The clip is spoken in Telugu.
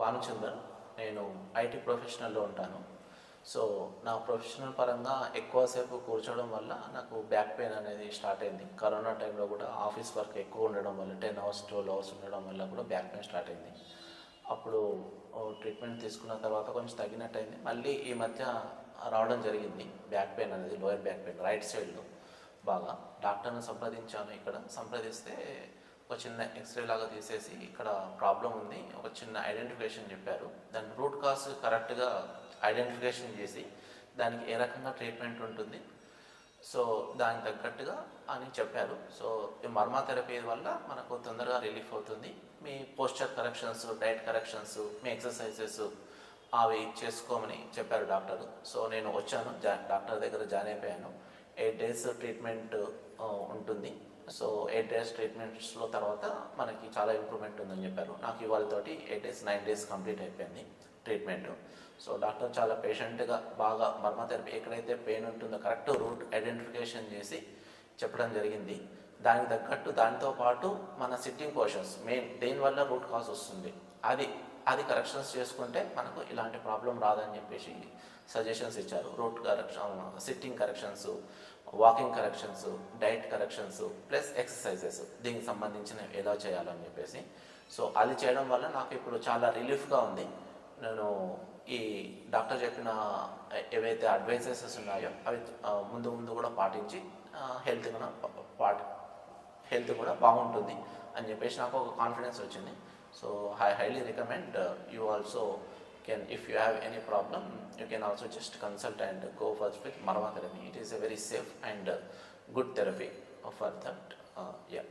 భానుచందర్. నేను ఐటీ ప్రొఫెషనల్లో ఉంటాను. సో నా ప్రొఫెషనల్ పరంగా ఎక్కువసేపు కూర్చోవడం వల్ల నాకు బ్యాక్ పెయిన్ అనేది స్టార్ట్ అయింది. కరోనా టైంలో కూడా ఆఫీస్ వర్క్ ఎక్కువ ఉండడం వల్ల 10 అవర్స్ 12 అవర్స్ ఉండడం వల్ల కూడా బ్యాక్ పెయిన్ స్టార్ట్ అయింది. అప్పుడు ట్రీట్మెంట్ తీసుకున్న తర్వాత కొంచెం తగ్గినట్టయింది. మళ్ళీ ఈ మధ్య రావడం జరిగింది బ్యాక్ పెయిన్ అనేది, లోయర్ బ్యాక్ పెయిన్ రైట్ సైడ్లో బాగా. డాక్టర్ని సంప్రదించాను. ఇక్కడ సంప్రదిస్తే ఒక చిన్న ఎక్స్రే లాగా తీసేసి ఇక్కడ ప్రాబ్లం ఉంది, ఒక చిన్న ఐడెంటిఫికేషన్ చెప్పారు. దాని రూట్ కాజ్ కరెక్ట్గా ఐడెంటిఫికేషన్ చేసి దానికి ఏ రకంగా ట్రీట్మెంట్ ఉంటుంది, సో దానికి తగ్గట్టుగా అని చెప్పారు. సో ఈ మర్మా థెరపీ వల్ల మనకు తొందరగా రిలీఫ్ అవుతుంది. మీ పోస్చర్ కరెక్షన్స్, డైట్ కరెక్షన్స్, మీ ఎక్సర్సైజెస్ అవి చేసుకోమని చెప్పారు డాక్టర్. సో నేను వచ్చాను, డాక్టర్ దగ్గర జాయిన్ అయిపోయాను. 8 days ట్రీట్మెంట్ ఉంటుంది. సో 8 days ట్రీట్మెంట్స్లో తర్వాత మనకి చాలా ఇంప్రూవ్మెంట్ ఉందని చెప్పారు. నాకు ఇవాళతోటి 8 days 9 days కంప్లీట్ అయిపోయింది ట్రీట్మెంట్. సో డాక్టర్ చాలా పేషెంట్గా బాగా మర్మా థెరపీ ఎక్కడైతే పెయిన్ ఉంటుందో కరెక్ట్ రూట్ ఐడెంటిఫికేషన్ చేసి చెప్పడం జరిగింది. దానికి తగ్గట్టు దానితో పాటు మన సిట్టింగ్ పొజిషన్స్ మెయిన్ దేనివల్ల రూట్ కాజ్ వస్తుంది అది కరెక్షన్స్ చేసుకుంటే మనకు ఇలాంటి ప్రాబ్లం రాదని చెప్పేసి సజెషన్స్ ఇచ్చారు. Root correction, sitting corrections, walking corrections, diet corrections plus exercises దీనికి సంబంధించిన ఎలా చేయాలని చెప్పేసి. సో అది చేయడం వల్ల నాకు ఇప్పుడు చాలా రిలీఫ్గా ఉంది. నేను ఈ డాక్టర్ చెప్పిన ఏవైతే అడ్వైజెసెస్ ఉన్నాయో అవి ముందు కూడా పాటించి హెల్త్ కూడా బాగుంటుంది అని చెప్పేసి నాకు ఒక కాన్ఫిడెన్స్ వచ్చింది. So I highly recommend you also can, if you have any problem, you can also just consult and go first with Marma therapy. It is a very safe and good therapy for that. Yeah.